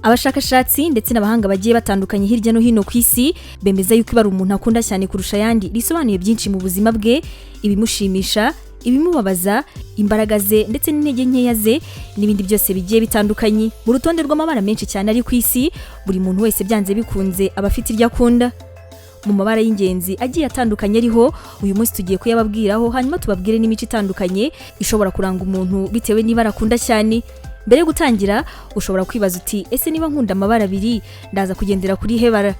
Abashakashatsi ndetse n'abahanga bagiye batandukanye hirya no hino ku isi bemeza yuko ibara umuntu akunda cyane kurusha yandi risobanuye byinshi mu buzima bwe, ibimushimisha, ibimubabaza, imbaraga ze ndetse n'intege nkeya ze n'ibindi byose bigiye bitandukanye. Mu rutonde rw'amabara menshi cyane ari ku isi, buri muntu wese byanze bikunze aba afite iryo akunda. Mu mabara y'ingenzi agiye atandukanye ariho, uyu munsi tugiye kuyababwiraho, hanyuma tubabwire n'imico itandukanye ishobora kuranga umuntu bitewe n'ibara akunda cyane. Mbere yo gutangira, ushobora kwibaza uti ese niba nkunda amabara abiri ndaza kugendera kuri hebara?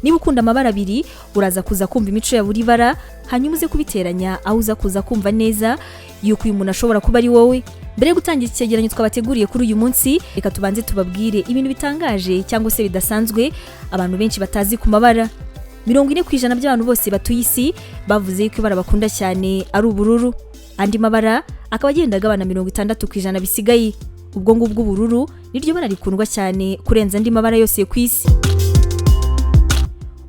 Niba ukunda amabara abiri, uraza kuza kumva imico ya buri bara, hanyuma uze kubiteranya aho uza kuza kumva neza yuko uyu muntu ashobora kuba ari wowe. Mbere yo gutangira icyegeranyo twabateguriye kuri uyu munsi, reka tubanze tubabwire ibintu bitangaje cyangwa se bidasanzwe abantu benshi batazi ku mabara. 40% by'abantu bose batuye isi bavuze yuko ibara bakunda cyane ari ubururu. Andi mabara akaba agenda agabana 60% bisigaye. Ubwo ngubwo ubururu niryo bara rikundwa cyane kurenza andi mabara yose ku isi.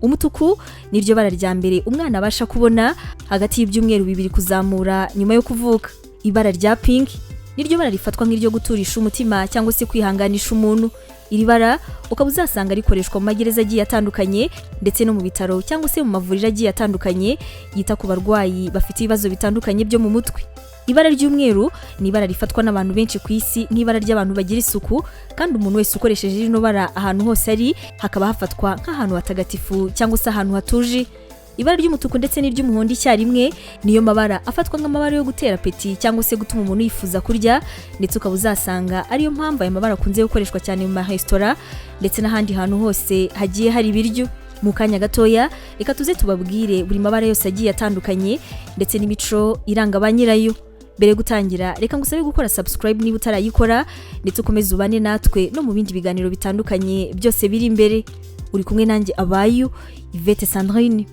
Umutuku niryo bara rya mbere umwana abasha kubona hagati y'ibyumweru 2 kuzamura nyuma yo kuvuka. Ibara rya pink niryo bara rifatwa nk'iryo guturisha umutima cyangwa se kwihanganisha umuntu. Iri bara ukaba uzasanga rikoreshwa mu magereza agiye atandukanye ndetse no mu bitaro cyangwa se mu mavuriro agiye atandukanye yita ku barwayi bafite ibibazo bitandukanye byo mu mutwe. Ibara ry'umweru ni ibara rifatwa n'abantu benshi ku isi n'ibara ry'abantu bagira isuku, kandi umuntu wese ukoresheje rino bara ahantu hose ari hakaba hafatwa nk'ahantu hatagatifu cyangwa se ahantu hatuje. Ibara ry'umutuku ndetse n'iry'umuhondo icyarimwe niyo mabara afatwa nk'amabara yo gutera peti cyangwa se gutuma umuntu yifuza kurya, ndetse ukaba uzasanga ariyo mpamvu aya mabara akunze gukoreshwa cyane mu maresitora ndetse n'ahandi hantu hose hagiye hari ibiryo. Mu kanya gatoya reka tuze tubabwire buri mabara yose agiye atandukanye ndetse n'imico iranga ba nyirayo. Mbere yo gutangira, reka ngusabe gukora subscribe niba utarayikora, ndetse ukomeze ubane natwe no mu bindi biganiro bitandukanye byose biri imbere. Uri kumwe nanjye Abayu Yvette Sandrine.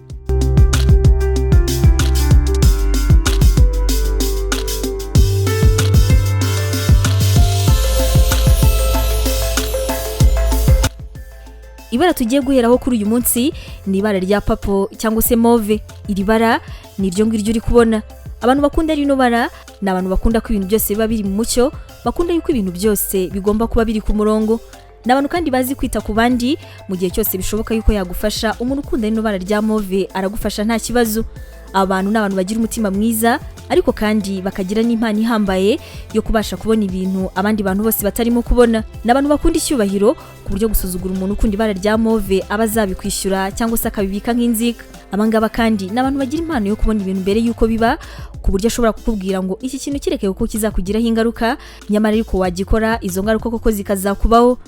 Ibara tugiye guheraho kuri uyu munsi ni ibara rya papo cyangwa se mauve. Iri bara ni iryo ngiryo uri kubona. Abantu bakunda rino bara ni abantu bakunda ko ibintu byose biba biri mu mucyo, bakunda yuko ibintu byose bigomba kuba biri ku murongo. Ni abantu kandi bazi kwita ku bandi mu gihe cyose bishoboka yuko yagufasha. Umuntu ukunda rino bara rya mauve aragufasha nta kibazo. Abantu ni abantu bagira umutima mwiza, ariko kandi bakagira n'impano ihambaye yo kubasha kubona ibintu abandi bantu bose batarimo kubona. Ni abantu bakunda icyubahiro ku buryo gusuzugura umuntu ukunda ibara rya mauve aba azabikwishyura cyangwa se akabibika nk'inzika. Abangaba kandi ni abantu bagira impano yo kubona ibintu mbere yuko biba, ku buryo ashobora kukubwira ngo iki kintu kireke kuko kizakugiraho ingaruka, nyamara ariko wagikora izo ngaruka koko zikazakubaho.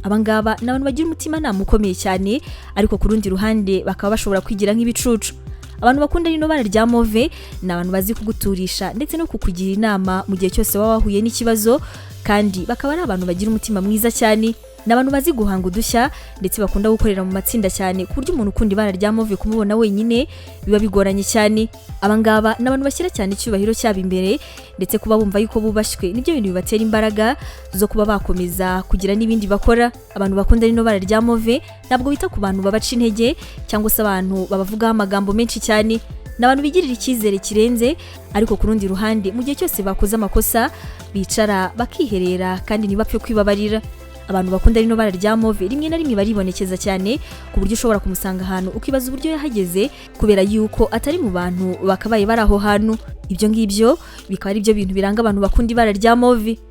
Abangaba ni abantu bagira umutima nama ukomeye cyane, ariko ku rundi ruhande bakaba bashobora kwigira nk'ibicucu. Abantu bakunda rino bara rya mauve ni abantu bazi kuguturisha ndetse no kukugira inama mu gihe cyose waba wahuye n'ikibazo, kandi bakaba ari abantu bagira umutima mwiza cyane. Ni abantu bazi guhanga udushya ndetse bakunda gukorera mu matsinda cyane, ku buryo umuntu ukunda ibara rya mauve kumubona wenyine biba bigoranye cyane. Abangaba ni abantu bashyira cyane icyubahiro cyabo imbere, ndetse kuba bumva yuko bubashywe nibyo bintu bibatera imbaraga zo kuba bakomeza kugira n'ibindi bakora. Abantu bakunda rino bara rya mauve ntabwo bita ku bantu babaca intege cyangwa se abantu babavugaho amagambo menshi cyane. Ni abantu bigirira icyizere kirenze, ariko ku rundi ruhande mu gihe cyose bakoze amakosa bicara bakiherera kandi ntibapfe kwibabarira. Abantu bakunda rino bara rya mauve rimwe na rimwe baribonekeza cyane, ku buryo ushobora kumusanga ahantu ukibaza uburyo yahageze, kubera yuko atari mu bantu bakabaye bari aho hantu. Ibyo ngibyo bikaba ari byo bintu biranga abantu bakunda ibara rya mauve.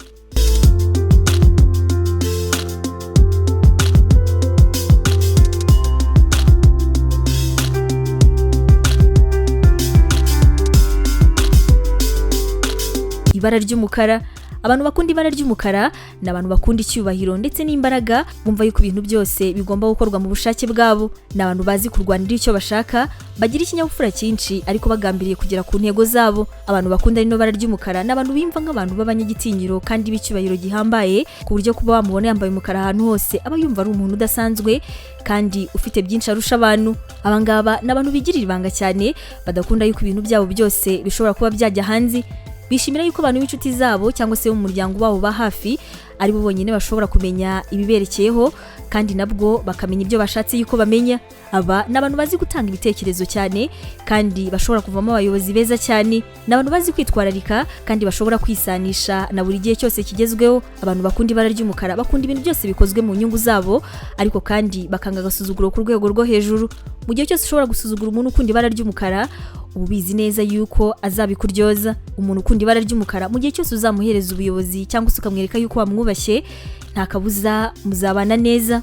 Ibara ry'umukara. Abantu bakunda ibara ry'umukara ni abantu bakunda icyubahiro ndetse n'imbaraga, bumva yuko ibintu byose bigomba gukorwa mu bushake bwabo. Ni abantu bazi kurwanira icyo bashaka, bagira ikinyabupfura cyinshi ariko bagambiriye kugera ku ntego zabo. Abantu bakunda rino bara ry'umukara ni abantu bimva nk'abantu b'abanyagitinyiro kandi b'icyubahiro gihambaye, ku buryo kuba wamubona yambaye umukara ahantu hose aba yumva ari umuntu udasanzwe kandi ufite byinshi arusha abantu. Abangaba ni abantu bigirira ibanga cyane, badakunda yuko ibintu byabo byose bishobora kuba byajya hanze. Bishimira yuko abantu b'inshuti zabo cyangwa se mu muryango wabo ba hafi ari bo bonyine bashobora kumenya ibiberekeyeho kandi nabwo bakamenya ibyo bashatse yuko bamenya. Aba ni abantu bazi gutanga ibitekerezo cyane kandi bashobora kuvamo abayobozi beza cyane. Ni abantu bazi kwitwararika kandi bashobora kwisanisha na buri gihe cyose kigezweho. Abantu bakunda ibara ry'umukara bakunda ibintu byose bikozwe mu nyungu zabo, ariko kandi bakanga agasuzuguro ku rwego rwo hejuru. Mu gihe cyose ushobora gusuzugura umuntu ukunda ibara ry'umukara, uba ubizi neza yuko azabikuryoza. Umuntu ukunda ibara ry'umukara mu gihe cyose uzamuhereza ubuyobozi cyangwa se ukamwereka yuko wamwubashye, nta kabuza muzabana neza.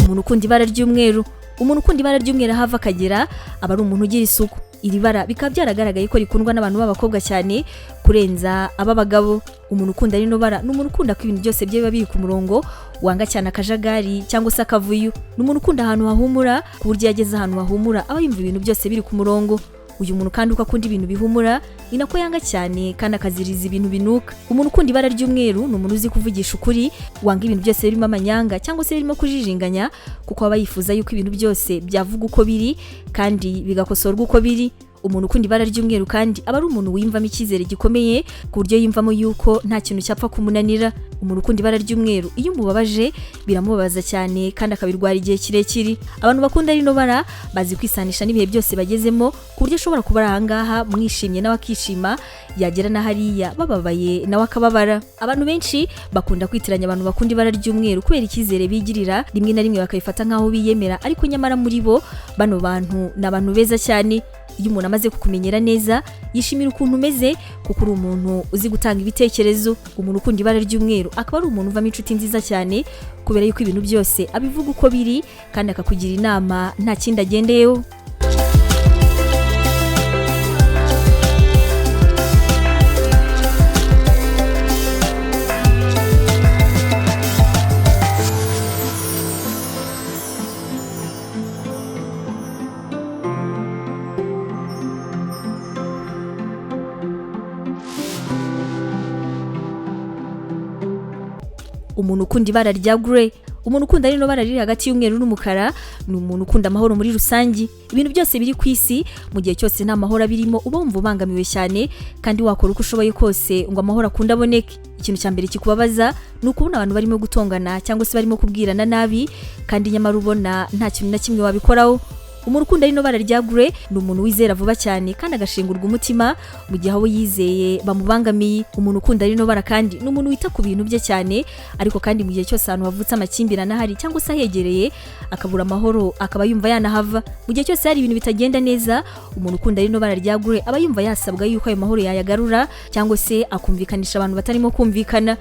Umuntu ukunda ibara ry'umweru, umuntu ukunda ibara ry'umweru ahava akagera aba ari umuntu ugira isuku. Iri bara bikaba byaragaragaye ko rikundwa n'abantu b'abakobwa cyane kurenza ab'abagabo. Umuntu ukunda rino bara ni umuntu ukunda ko ibintu byose bye biba biri ku murongo, wanga cyane akajagari cyangwa se akavuyo. Ni umuntu ukunda ahantu hahumura, ku buryo yageze ahantu hahumura aba yumva ibintu byose biri ku murongo. Uyu muntu kandi uko akunda ibintu bihumura ni nako yanga cyane kandi akaziriza ibintu binuka. Umuntu ukunda ibara ry'umweru ni umuntu uzi kuvugisha ukuri, wanga ibintu byose birimo amanyanga cyangwa se birimo kujijinganya, kuko aba yifuza yuko ibintu byose byavuga uko biri kandi bigakosorwa uko biri. Umuntu ukunda ibara ry'umweru kandi aba ari umuntu wiyumvamo icyizere gikomeye, ku buryo yiyumvamo yuko nta kintu cyapfa kumunanira. Umuntu ukunda ibara ry'umweru iyo umubabaje biramubabaza cyane kandi akabirwara igihe kirekire. Abantu bakunda rino bara bazi kwisanisha n'ibihe byose bagezemo, ku buryo ashobora kuba ari ahangaha mwishimye nawe akishima, yagera na hariya bababaye nawe akababara. Abantu benshi bakunda kwitiranya abantu bakunda ibara ry'umweru kubera icyizere bigirira, rimwe na rimwe bakabifata nk'aho biyemera, ariko nyamara muri bo bano bantu ni abantu beza cyane. Iyo umuntu amaze kukumenyera neza yishimira ukuntu umeze, kuko uri umuntu uzi gutanga ibitekerezo. Umuntu ukunda ibara ry'umweru akaba ari umuntu uvamo inshuti nziza cyane, kubera yuko ibintu byose abivuga uko biri kandi akakugira inama nta kindi agendeyeho. Umuntu ukunda ibara rya grey, umuntu ukunda rino bara riri hagati y'umweru n'umukara, ni umuntu ukunda amahoro muri rusangi. Ibintu byose biri ku isi mu gihe cyose nta mahoro abirimo uba wumva ubangamiwe cyane, kandi wakora uko ushoboye kose ngo amahoro akunda aboneke. Ikintu cya mbere kikubabaza ni ukubona abantu barimo gutongana cyangwa se barimo kubwirana nabi, kandi nyamara ubona nta kintu na kimwe wabikoraho. Umuntu ukunda rino bara rya grey ni umuntu wizera vuba cyane kandi agashengurwa umutima mu gihe abo yizeye bamubangamiye. Umuntu ukunda rino bara kandi ni umuntu wita ku bintu bye cyane, ariko kandi mu gihe cyose ahantu havutse amakimbirane ahari cyangwa se ahegereye akabura amahoro akaba yumva yanahava. Mu gihe cyose hari ibintu bitagenda neza, umuntu ukunda rino bara rya grey aba yumva yasabwa yuko ayo mahoro yayagarura cyangwa se akumvikanisha abantu batarimo kumvikana.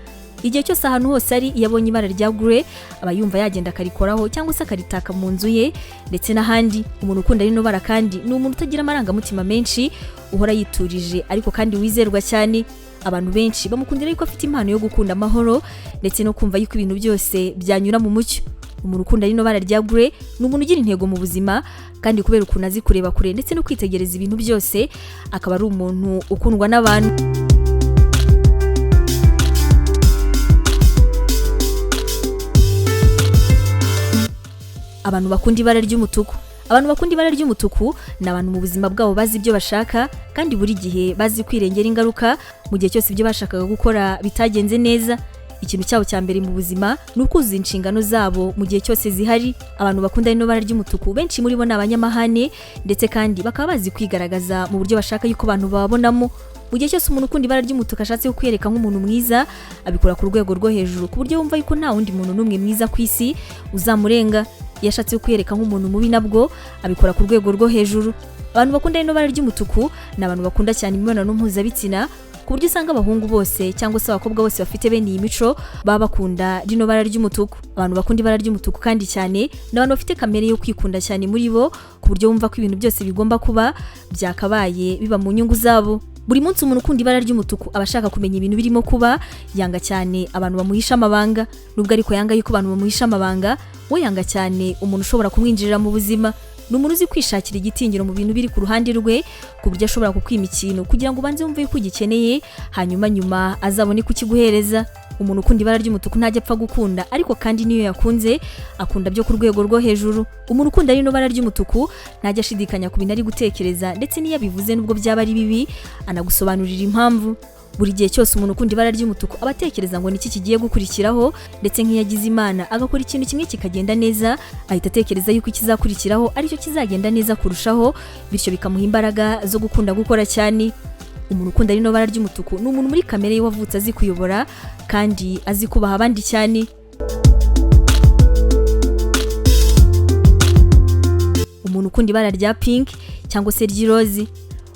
Igihe cyose ahantu hose ari yabonye ibara rya grey aba yumva yagenda akarikoraho cyangwa se akaritaka mu nzu ye ndetse n'ahandi. Umuntu ukunda rino bara kandi ni umuntu utagira amarangamutima menshi, uhora yiturije ariko kandi wizerwa cyane. Abantu benshi bamukundira yuko afite impano yo gukunda amahoro ndetse no kumva yuko ibintu byose byanyura mu mucyo. Umuntu ukunda rino bara rya grey ni umuntu ugira intego mu buzima, kandi kubera ukuntu azi kureba kure ndetse no kwitegereza ibintu byose, akaba ari umuntu ukundwa n'abantu. Abantu bakunda ibara ry'umutuku, abantu bakunda ibara ry'umutuku ni abantu mu buzima bwabo bazi ibyo bashaka kandi buri gihe bazi kwirengera ingaruka mu gihe cyose ibyo bashakaga gukora bitagenze neza. Ikintu cyabo cya mbere mu buzima ni ukuzuza inshingano zabo mu gihe cyose zihari. Abantu bakunda rino bara ry'umutuku benshi muri bo ni abanyamahane ndetse kandi bakaba bazi kwigaragaza mu buryo bashaka yuko abantu bababonamo. Mu gihe cyose umuntu ukunda ibara ry'umutuku ashatse kukwereka nk'umuntu mwiza, abikora ku rwego rwo hejuru ku buryo wumva yuko nta wundi muntu n'umwe mwiza ku isi uzamurenga. Iyo ashatse kukwereka nk'umuntu mubi nabwo abikora ku rwego rwo hejuru. Abantu bakunda rino bara ry'umutuku ni abantu bakunda cyane imibonano mpuzabitsina, ku buryo usanga abahungu bose cyangwa se abakobwa bose bafite bene iyi mico baba bakunda rino bara ry'umutuku. Abantu bakunda ibara ry'umutuku kandi cyane ni abantu bafite kamere yo kwikunda cyane muri bo, ku buryo wumva ko ibintu byose bigomba kuba byakabaye biba mu nyungu zabo. Buri munsi umuntu ukunda ibara ry'umutuku aba ashaka kumenya ibintu birimo kuba, yanga cyane abantu bamuhisha amabanga. Nubwo ariko yanga yuko abantu bamuhisha amabanga, we yanga cyane umuntu ushobora kumwinjirira mu buzima. ni umuntu uzi kwishakira igitinyiro mu bintu biri ku ruhande rwe ku buryo ashobora kukwima ikintu kugira ngo ubanze wumve ko ugikeneye hanyuma nyuma azabone kukiguhereza. Umuntu ukunda ibara ry'umutuku ntajya apfa gukunda, ariko kandi niyo yakunze akunda byo ku rwego rwo hejuru. Umuntu ukunda rino bara ry'umutuku ntajya ashidikanya ku bintu ari gutekereza, ndetse niyo abivuze nubwo byaba ari bibi anagusobanurira impamvu. Buri gihe cyose umuntu ukunda ibara ry'umutuku aba atekereza ngo niki kigiye gukurikiraho, ndetse nk'iyo agize Imana agakora ikintu kimwe kikagenda neza ahita atekereza yuko ikizakurikiraho aricyo kizagenda neza kurushaho, bityo bikamuha imbaraga zo gukunda gukora cyane. Umuntu ukunda rino bara ry'umutuku ni umuntu muri kamere ye wavutse azi kuyobora kandi azi kubaha abandi cyane. Umuntu ukunda ibara rya pink cyangwa se ry'irozi.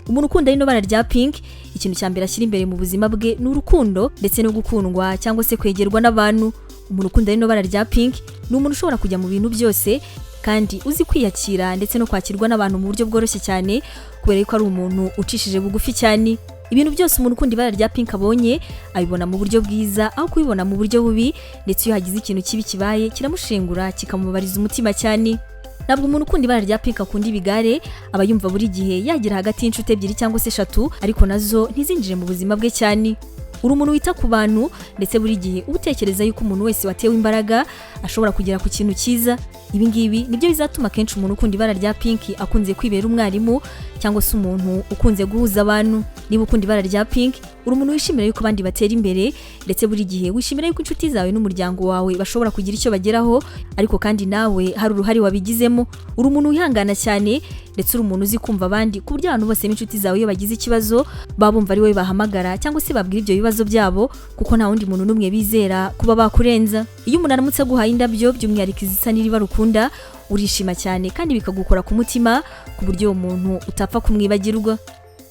Umuntu ukunda rino bara rya pink, ikintu cya mbere ashyira imbere mu buzima bwe ni urukundo ndetse no gukundwa cyangwa se kwegerwa n'abantu. Umuntu ukunda rino bara rya pink ni umuntu ushobora kujya mu bintu byose kandi uzi kwiyakira ndetse no kwakirwa n'abantu mu buryo bworoshye cyane, kubera ko ari umuntu ucishije bugufi cyane. Ibintu byose umuntu ukunda ibara rya pink abonye abibona mu buryo bwiza aho kubibona mu buryo bubi, ndetse iyo hagize ikintu kibi kibaye kiramushengura kikamubariza umutima cyane. Ntabwo umuntu ukunda ibara rya pink akunda ibigare, aba yumva buri gihe yagira hagati y'inshuti ebyiri cyangwa se 3 ariko nazo ntizinjire mu buzima bwe cyane. Uri umuntu wita ku bantu, ndetse buri gihe utekereza yuko umuntu wese watewe imbaraga ashobora kugera ku kintu cyiza. Ibi ngibi nibyo bizatuma kenshi umuntu ukunda ibara rya pink akunze kwibera umwarimu cyangwa se umuntu ukunze guhuza abantu. Niba ukunda ibara rya pink, uri umuntu wishimira yuko abandi batera imbere, ndetse buri gihe wishimira yuko inshuti zawe n'umuryango wawe bashobora kugira icyo bageraho, ariko kandi nawe hari uruhare wabigizemo. Uri umuntu wihangana cyane, ndetse uri umuntu uzi kumva abandi ku buryo abantu bose b'inshuti zawe iyo bagize ikibazo baba bumva ari wowe bahamagara cyangwa se babwira ibyo bibazo byabo, kuko nta wundi muntu n'umwe bizera kuba bakurenza. Iyo umuntu aramutse aguhaye indabyo by'umwihariko izisa n'iriba rukunda, urishima cyane kandi bikagukora ku mutima ku buryo uwo muntu utapfa kumwibagirwa.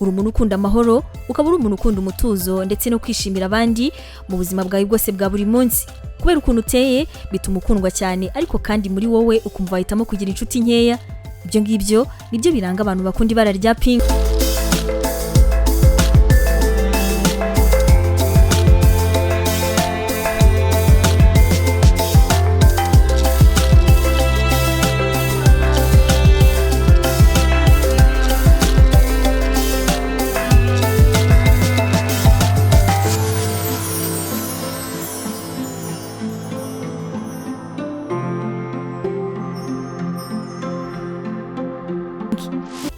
Uri umuntu ukunda amahoro, ukaba uri umuntu ukunda umutuzo ndetse no kwishimira abandi mu buzima bwawe bwose bwa buri munsi. Kubera ukuntu uteye bituma ukundwa cyane, ariko kandi muri wowe ukumva wahitamo kugira inshuti nkeya. Ibyo ngibyo nibyo biranga abantu bakunda ibara rya pink.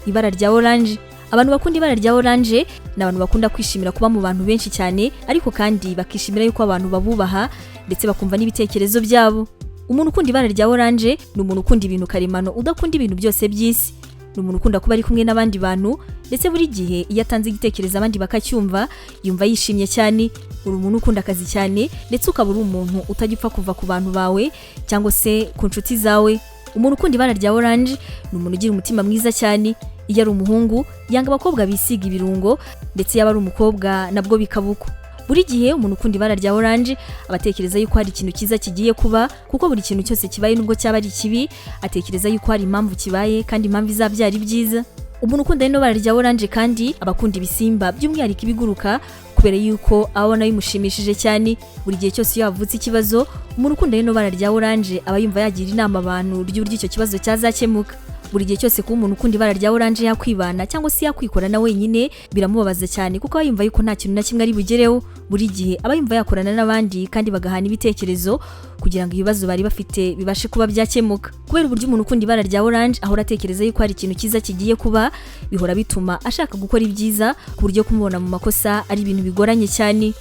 Ibara rya orange. Abantu bakunda ibara rya orange ni abantu bakunda kwishimira kuba mu bantu benshi cyane, ariko kandi bakishimira yuko abantu babubaha ndetse bakumva n'ibitekerezo byabo. Umuntu ukunda ibara rya orange ni umuntu ukunda ibintu karemano, udakunda ibintu byose by'isi. Ni umuntu ukunda kuba ari kumwe n'abandi bantu, ndetse buri gihe iyo atanze igitekerezo abandi bakacyumva yumva yishimye cyane. Uri umuntu ukunda akazi cyane, ndetse ukaba uri umuntu utajya kuva ku bantu bawe cyangwa se ku nshuti zawe. Umuntu ukunda ibara rya orange ni umuntu ugira umutima mwiza cyane. Iyo ari umuhungu yanga abakobwa bisiga ibirungo, ndetse yaba ari umukobwa nabwo bikabuko. Buri gihe umuntu ukunda ibara rya orange abatekereza yuko hari ikintu cyiza kigiye kuba, kuko buri kintu cyose kibaye nubwo cyaba ari kibi atekereza yuko hari impamvu kibaye kandi impamvu izabyara ibyiza. Umuntu ukunda rino bara rya orange kandi abakunda ibisimba by'umwihariko ibiguruka, kubera yuko abona bimushimishije cyane. Buri gihe cyose iyo havutse ikibazo, umuntu ukunda rino bara rya orange aba yumva yagira inama abantu ry'uburyo icyo kibazo cyazakemuka. Buri gihe cyose kuba umuntu ukunda ibara rya orange yakwibana cyangwa se yakwikorana wenyine biramubabaza cyane, kuko aba yumva yuko nta kintu na kimwe ari bugereho. Buri gihe aba yumva yakorana n'abandi kandi bagahana ibitekerezo kugira ngo ibibazo bari bafite bibashe kuba byakemuka. Kubera uburyo umuntu ukunda ibara rya orange ahora atekereza yuko hari ikintu cyiza kigiye kuba, bihora bituma ashaka gukora ibyiza ku buryo kumubona mu makosa ari ibintu bigoranye cyane.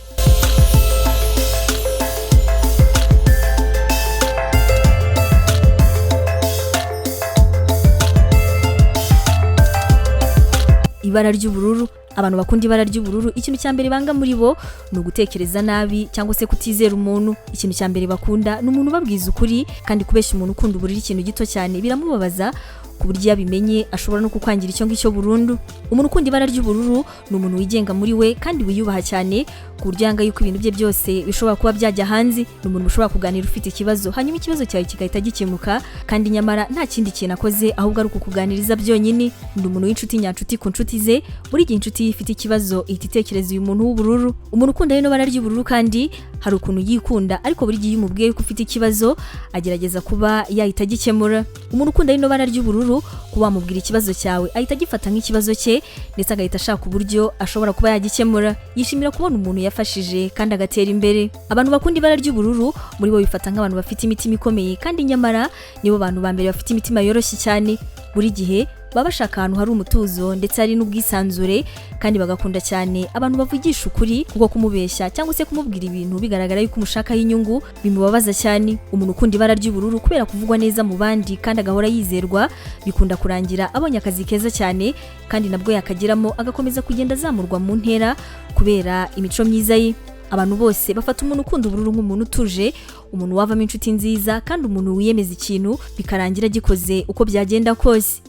Ibara ry'ubururu. Abantu bakunda ibara ry'ubururu, ikintu cya mbere banga muri bo ni ugutekereza nabi cyangwa se kutizera umuntu. Ikintu cya mbere bakunda ni umuntu ubabwiza ukuri, kandi kubeshya umuntu ukunda ubururu ikintu gito cyane biramubabaza ku buryo yabimenye ashobora no kukwangira icyo ngicyo burundu. Umuntu ukunda ibara ry'ubururu ni umuntu wigenga muri we kandi wiyubaha cyane ku buryo yanga yuko ibintu bye byose bishobora kuba byajya hanze. Ni umuntu ushobora kuganira ufite ikibazo hanyuma ikibazo cyawe kigahita gikemuka, kandi nyamara nta kindi kintu akoze ahubwo ari ukukuganiriza byonyine. Ni umuntu w'inshuti nyanshuti ku nshuti ze, buri gihe inshuti ye ifite ikibazo ihita itekereza uyu muntu w'ubururu. Umuntu ukunda rino bara ry'ubururu kandi hari ukuntu yikunda, ariko buri gihe umubwiye ko ufite ikibazo agerageza kuba yahita agikemura. Umuntu ukunda rino bara ry'ubururu ry'ubururu kuba wamubwira ikibazo cyawe ahita agifata nk'ikibazo cye ndetse agahita ashaka uburyo ashobora kuba yagikemura. Yishimira kubona umuntu yafashije kandi agatera imbere. Abantu bakunda ibara ry'ubururu muri bo bifata nk'abantu bafite imitima ikomeye kandi nyamara nibo bantu ba mbere bafite imitima yoroshye cyane. Buri gihe baba bashaka ahantu hari umutuzo ndetse hari n'ubwisanzure kandi bagakunda cyane abantu bavugisha ukuri kuko kumubeshya cyangwa se kumubwira ibintu bigaragara yuko umushakaho inyungu bimubabaza cyane. Umuntu ukunda ibara ry'ubururu kubera kuvugwa neza mu bandi kandi agahora yizerwa bikunda kurangira abonye akazi keza cyane kandi nabwo yakagiramo agakomeza kugenda azamurwa mu ntera kubera imico myiza ye. Abantu bose bafata umuntu ukunda ubururu nk'umuntu utuje, umuntu wavamo inshuti nziza kandi umuntu wiyemeza ikintu bikarangira gikoze uko byagenda kose.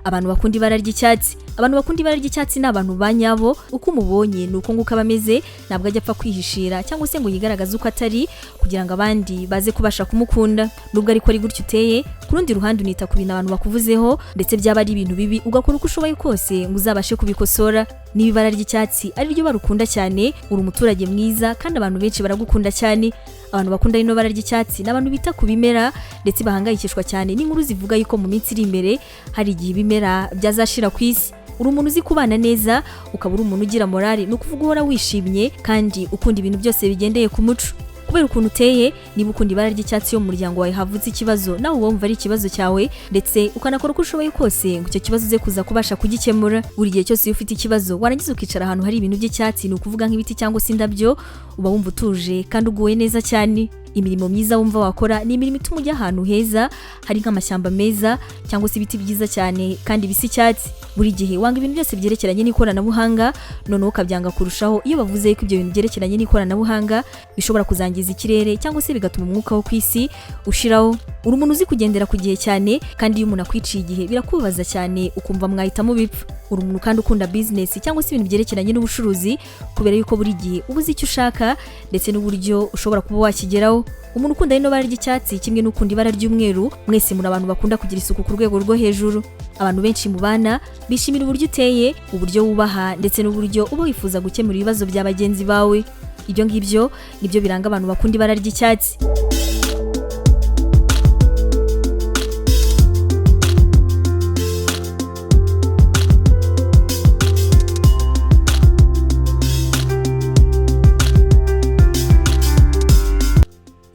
Abantu bakunda ibara ry'icyatsi. Abantu bakunda ibara ry'icyatsi ni abantu banyabo, uko umubonye nuko nguko abameze, ntabwo ajya apfa kwihishira cyangwa se ngo yigaragaze uko atari kugira ngo abandi baze kubasha kumukunda. Nubwo ariko ari gutyo uteye, ku rundi ruhande unita ku bintu abantu bakuvuzeho ndetse byaba ari ibintu bibi ugakora uko ushoboye kose ngo uzabashe kubikosora. Niba ibara ry'icyatsi ari ryo barukunda cyane, uri umuturage mwiza kandi abantu benshi baragukunda cyane. Abantu bakunda rino bara ry'icyatsi n'abantu bita ku bimera ndetse bahangayikishwa cyane n'inkuru zivuga yuko mu minsi iri imbere hari igihe ibimera byazashira ku isi. Uri umuntu uzi kubana neza, ukaba uri umuntu ugira morale, ni ukuvuga uhora wishimye kandi ukunda ibintu byose bigendeye ku muco. Kubera ukuntu uteye, niba ukunda ibara ry'icyatsi yo mu muryango wawe havutse ikibazo nawe wumva ari ikibazo cyawe ndetse ukanakora uko ushoboye kose ngo icyo kibazo uze kuza kubasha kugikemura. Buri gihe cyose iyo ufite ikibazo warangiza ukicara ahantu hari ibintu by'icyatsi, ni ukuvuga nk'ibiti cyangwa se indabyo, uba wumva utuje kandi uguwe neza cyane. Imirimo myiza wumva wakora ni imirimo ituma ujya ahantu heza hari nk'amashyamba meza cyangwa se ibiti byiza cyane kandi bisa icyatsi. Buri gihe wanga ibintu byose byerekeranye n'ikoranabuhanga, noneho ukabyanga kurushaho iyo bavuze ko ibyo bintu byerekeranye n'ikoranabuhanga bishobora kuzangiza ikirere cyangwa se bigatuma umwuka wo ku isi ushiraho. Uri umuntu uzi kugendera ku gihe cyane kandi iyo umuntu akwiciye igihe birakubabaza cyane ukumva mwahitamo bipfa. Uri umuntu kandi ukunda business cyangwa se ibintu byerekeranye n'ubucuruzi kubera yuko buri gihe uba uzi icyo ushaka ndetse n'uburyo ushobora kuba wakigeraho. Umuntu ukunda rino bara ry'icyatsi kimwe n'ukunda ibara ry'umweru, mwese muri abantu bakunda kugira isuku ku rwego rwo hejuru. Abantu benshi mu bana bishimira uburyo uteye, uburyo wubaha ndetse n'uburyo uba wifuza gukemura ibibazo bya bagenzi bawe. Ibyo ngibyo nibyo biranga abantu bakunda ibara ry'icyatsi.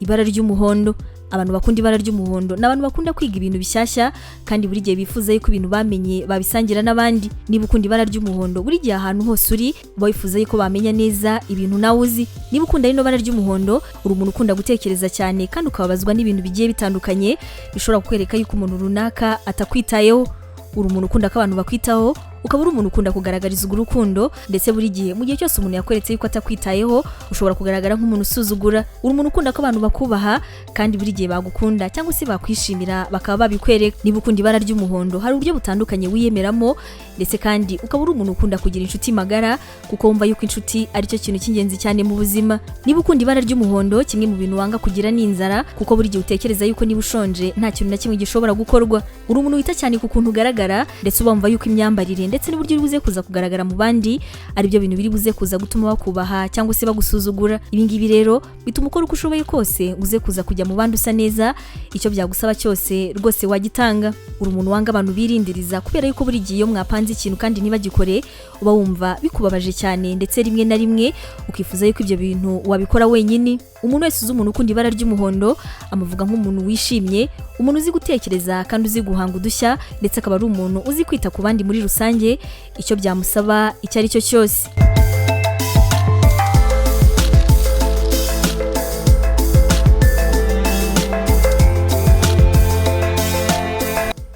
Ibara ry'umuhondo. Abantu bakunda ibara ry'umuhondo n'abantu bakunda kwiga ibintu bishyashya kandi buri gihe bifuza yuko ibintu bamenye babisangira n'abandi. Niba ukunda ibara ry'umuhondo, buri gihe ahantu hose uri uba wifuza yuko bamenya neza ibintu nawe uzi. Niba ukunda rino bara ry'umuhondo, uri umuntu ukunda gutekereza cyane kandi ukababazwa n'ibintu bigiye bitandukanye bishobora kukwereka yuko umuntu runaka atakwitayeho. Uri umuntu ukunda ko abantu bakwitaho, ukaba uri umuntu ukunda kugaragariza urukundo ndetse buri gihe mu gihe cyose umuntu yakweretse yuko atakwitayeho ushobora kugaragara nk'umuntu usuzugura. Uri umuntu ukunda ko abantu bakubaha kandi buri gihe bagukunda cyangwa se bakwishimira bakaba babikwereka. Niba ukunda ibara ry'umuhondo, hari uburyo butandukanye wiyemeramo ndetse kandi ukaba uri umuntu ukunda kugira inshuti magara kuko wumva yuko inshuti ari cyo kintu cy'ingenzi cyane mu buzima. Niba ukunda ibara ry'umuhondo, kimwe mu bintu wanga kugira ni inzara kuko buri gihe utekereza yuko niba ushonje nta kintu na kimwe gishobora gukorwa. Uri umuntu wita cyane ku kuntu ugaragara ndetse ubumva yuko imyambarire ndetse n'uburyo uri buze kuza kugaragara mu bandi ari byo bintu biri buze kuza gutuma bakubaha cyangwa se bagusuzugura. Ibi ngibi rero bituma ukora uko ushoboye kose uze kuza kujya mu bandi usa neza, icyo byagusaba cyose rwose wagitanga. Uri umuntu wanga abantu birindiriza kubera yuko buri gihe iyo mwapanze ikintu kandi ntibagikore uba wumva bikubabaje cyane ndetse rimwe na rimwe ukifuza yuko ibyo bintu wabikora wenyine. Umuntu wese uzi umuntu ukunda ibara ry'umuhondo amuvuga nk'umuntu wishimye, umuntu uzi gutekereza kandi uzi guhanga udushya ndetse akaba ari umuntu uzi kwita ku bandi muri rusange, icyo byamusaba icyo ari cyo cyose.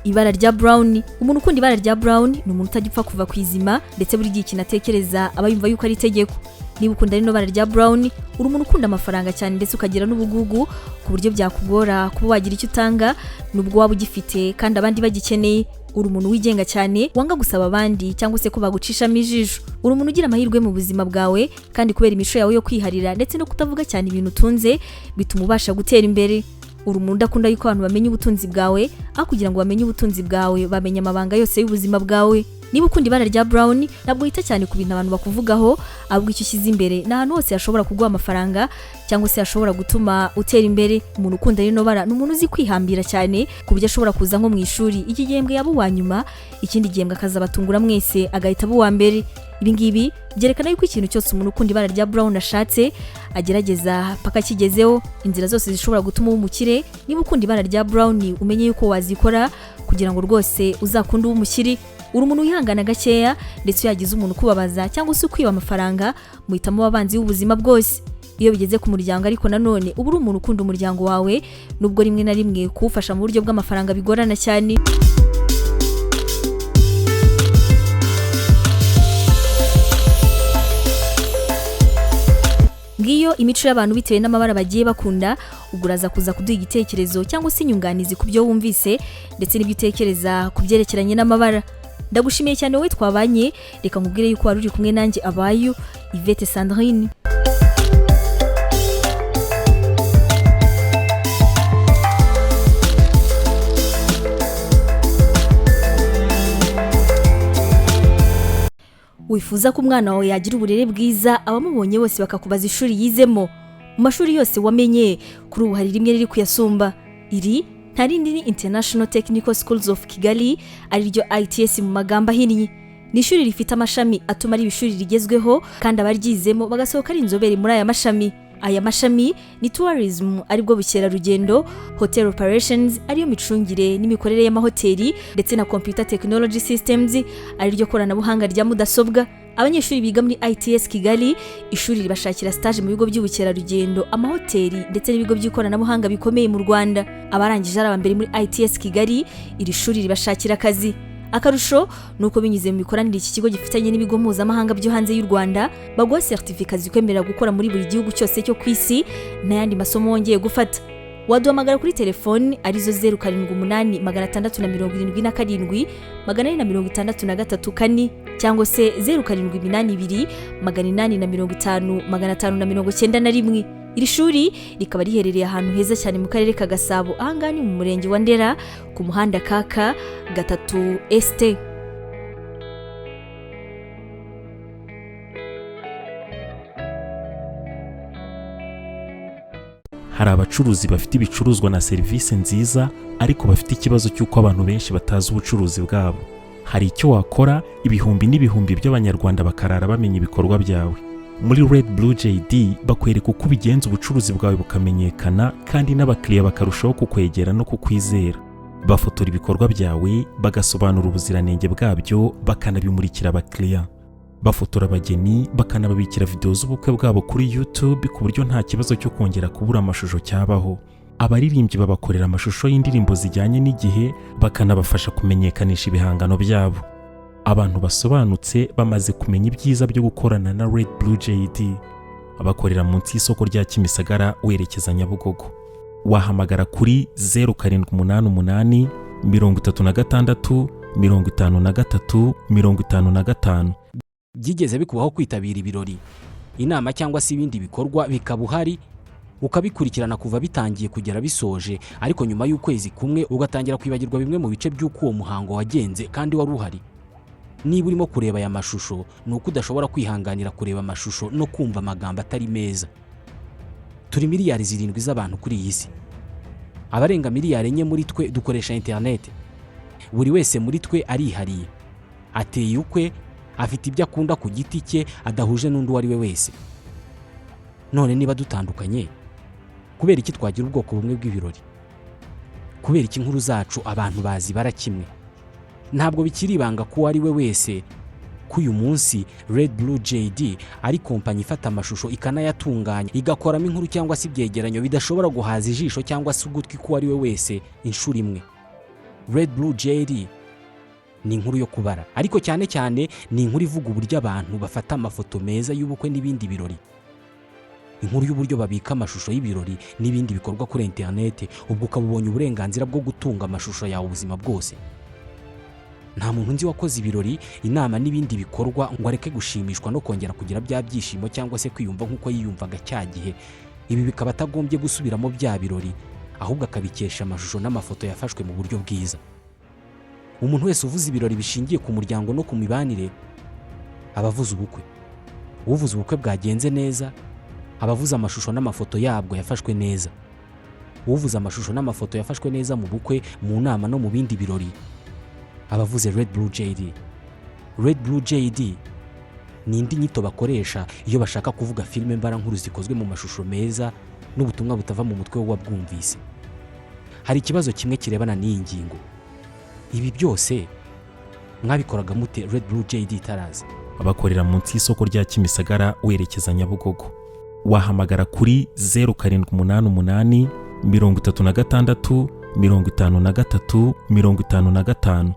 Ibara rya brown. Umuntu ukunda ibara rya brown ni umuntu utagipfa kuva ku izima ndetse buri gihe kinatekereza aba yumva yuko ari itegeko. Niba ukunda rino bara rya brown, uri umuntu ukunda amafaranga cyane ndetse ukagira n'ubugugu ku buryo byakugora kuba wagira icyo utanga nubwo waba ugifite kandi abandi bagikeneye. Uri umuntu wigenga cyane, wanga gusaba abandi cyangwa se ko bagucishamo ijisho. Uri umuntu ugira amahirwe mu buzima bwawe kandi kubera imico yawe yo kwiharira ndetse no kutavuga cyane ibintu utunze bituma ubasha gutera imbere. Uri umuntu udakunda yuko abantu bamenye ubutunzi bwawe, aho kugira ngo bamenye ubutunzi bwawe bamenye amabanga yose y'ubuzima bwawe. niba ukunda ibara rya brown ntabwo wita cyane ku bintu abantu bakuvugaho, ahubwo icyo ushyize imbere ni ahantu hose hashobora kuguha amafaranga cyangwa se hashobora gutuma utera imbere. Umuntu ukunda rino bara ni umuntu uzi kwihambira cyane ku buryo ashobora kuza nko mu ishuri iki gihembwe yaba uwa nyuma, ikindi gihembwe akazabatungura mwese agahita aba uwa mbere. Ibi ngibi byerekana yuko ikintu cyose umuntu ukunda ibara rya brown ashatse agerageza paka kigezeho. Inzira zose zishobora gutuma uba umukire. Niba ukunda ibara rya brown umenye yuko wazikora kugira ngo rwose uzakunde uba umukire. Uri umuntu wihangana gakeya, ndetse yagize umuntu kubabaza cyangwa se ukwiba amafaranga muhitamo ababanzi b'ubuzima bwose. Iyo bigeze ku muryango ariko nanone uba uri umuntu ukunda umuryango wawe, nubwo rimwe na rimwe kuwufasha mu buryo bw'amafaranga bigorana cyane. Ngiyo imico y'abantu bitewe n'amabara bagiye bakunda. Uguraza kuza kuduha igitekerezo cyangwa se inyunganizi ku byo wumvise ndetse n'ibyo utekereza ku byerekeranye n'amabara. Ndagushimiye cyane wowe twabanye, reka nkubwire yuko wari uri kumwe nanjye Abayo Yvette Sandrine. Wifuza ko umwana wawe yagira uburere bwiza, abamubonye bose bakakubaza ishuri yizemo? Mu mashuri yose wamenye kuri ubu hari rimwe riri kuyasumba. Iri nta rindi ni International Technical Schools of Kigali, ariryo ITS mu magambo ahinnye. Ni ishuri rifite amashami atuma ari ishuri rigezweho kandi abaryizemo bagasohoka ari inzobere muri aya mashami. Aya mashami ni tourism, aribwo bukerarugendo, hotel operations, ariyo micungire n'imikorere y'amahoteli, ndetse na computer technology systems, ariryo koranabuhanga rya mudasobwa. Abanyeshuri biga muri ITS Kigali, ishuri ribashakira stage mu bigo by'ubukerarugendo, amahoteli ndetse n'ibigo by'ikoranabuhanga bikomeye mu Rwanda. Abarangije ari abambere muri ITS Kigali, iri shuri ribashakira akazi. Akarusho nuko binyuze mu mikoranire iki kigo gifitanye n'ibigo mpuzamahanga byo hanze y'u Rwanda, baguha certificate zikwemerera gukora muri buri gihugu cyose cyo kwisi n'ayandi masomo wongeye gufata. Waduhamagara kuri telefone arizo 0786277463 cyangwa se 0782850591. Iri shuri rikaba riherereye ahantu heza cyane mu karere ka Gasabo, ahangani mu murenge wa Ndera ku muhanda kaka 3 ST. Hari abacuruzi bafite ibicuruzwa na serivisi nziza, ariko bafite ikibazo cy'uko abantu benshi batazi ubucuruzi bwabo. Hari icyo wakora ibihumbi n'ibihumbi by'abanyarwanda bakarara bamenya ibikorwa byawe. Muri Red Blue JD bakwereka uko ubigenza ubucuruzi bwawe bukamenyekana, kandi n'abakiriya bakarushaho kukwegera no kukwizera. Bafotora ibikorwa byawe, bagasobanura ubuziranenge bwabyo, bakanabimurikira abakiriya. Bafotora abageni, bakanababikira video z'ubukwe bwabo kuri YouTube ku buryo nta kibazo cyo kongera kubura amashusho cyabaho. Abaririmbyi babakorera amashusho y'indirimbo zijyanye n'igihe, bakanabafasha kumenyekanisha ibihangano byabo. Abantu basobanutse bamaze kumenya ibyiza byo gukorana na Red Blue JD. Abakorera munsi y'isoko rya Kimisagara werekeza Nyabugogo. Wahamagara kuri 0788 36 53 55. Byigeze bikubaho kwitabira ibirori, inama cyangwa se ibindi bikorwa bikaba uhari ukabikurikirana kuva bitangiye kugera bisoje, ariko nyuma y'ukwezi kumwe ugatangira kwibagirwa bimwe mu bice by'uko uwo muhango wagenze kandi wari uhari? Niba urimo kureba aya mashusho, nuko udashobora kwihanganira kureba amashusho no kumva amagambo atari meza. Turi miliyari 7 z'abantu kuri iyi si. Abarenga miliyari 4 muri twe dukoresha internet. Buri wese muri twe arihariye, ateye ukwe, afite ibyo akunda ku giti cye adahuje n'undi wari we wese. None niba dutandukanye, kubera iki twagira ubwoko bumwe bw'ibirori? Kubera iki inkuru zacu abantu bazi barakimwe? Ntabwo bikiri ibanga ko ari we wese ko uyu munsi Red Blue JD ari kompanyi ifata amashusho ikanayatunganya, igakoramo inkuru cyangwa se ibyegeranyo bidashobora guhaza ijisho cyangwa se ugutwi ko ari we wese inshuro imwe. Red Blue JD ni inkuru yo kubara, ariko cyane cyane ni inkuru ivuga uburyo abantu bafata amafoto meza y'ubukwe n'ibindi birori. Inkuru y'uburyo babika amashusho y'ibirori n'ibindi bikorwa kuri internet, ubwo ukabubonye uburenganzira bwo gutunga amashusho yawe ubuzima bwose. Nta muntu nzi wakoze ibirori, inama n'ibindi bikorwa ngo areke gushimishwa no kongera kugira bya byishimo cyangwa se kwiyumva nk'uko yiyumvaga cya gihe. Ibi bikaba atagombye gusubiramo bya birori, ahubwo akabikesha amashusho n'amafoto yafashwe mu buryo bwiza. umuntu wese uvuze ibirori bishingiye ku muryango no ku mibanire aba avuze ubukwe. uvuze ubukwe bwagenze neza aba avuze amashusho n'amafoto yabwo yafashwe neza. uvuze amashusho n'amafoto yafashwe neza mu bukwe, mu nama no mu bindi birori aba avuze Red Blue JD. Red Blue JD ni indi nyito bakoresha iyo bashaka kuvuga filime mbarankuru zikozwe mu mashusho meza n'ubutumwa butava mu mutwe w'uwabwumvise. Hari ikibazo kimwe kirebana n'iyi ngingo. Ibi byose mwabikoraga mute Red Blue JD itaraza? bakorera munsi y'isoko rya Kimisagara werekeza Nyabugogo. Wahamagara kuri 0788 36 53 55.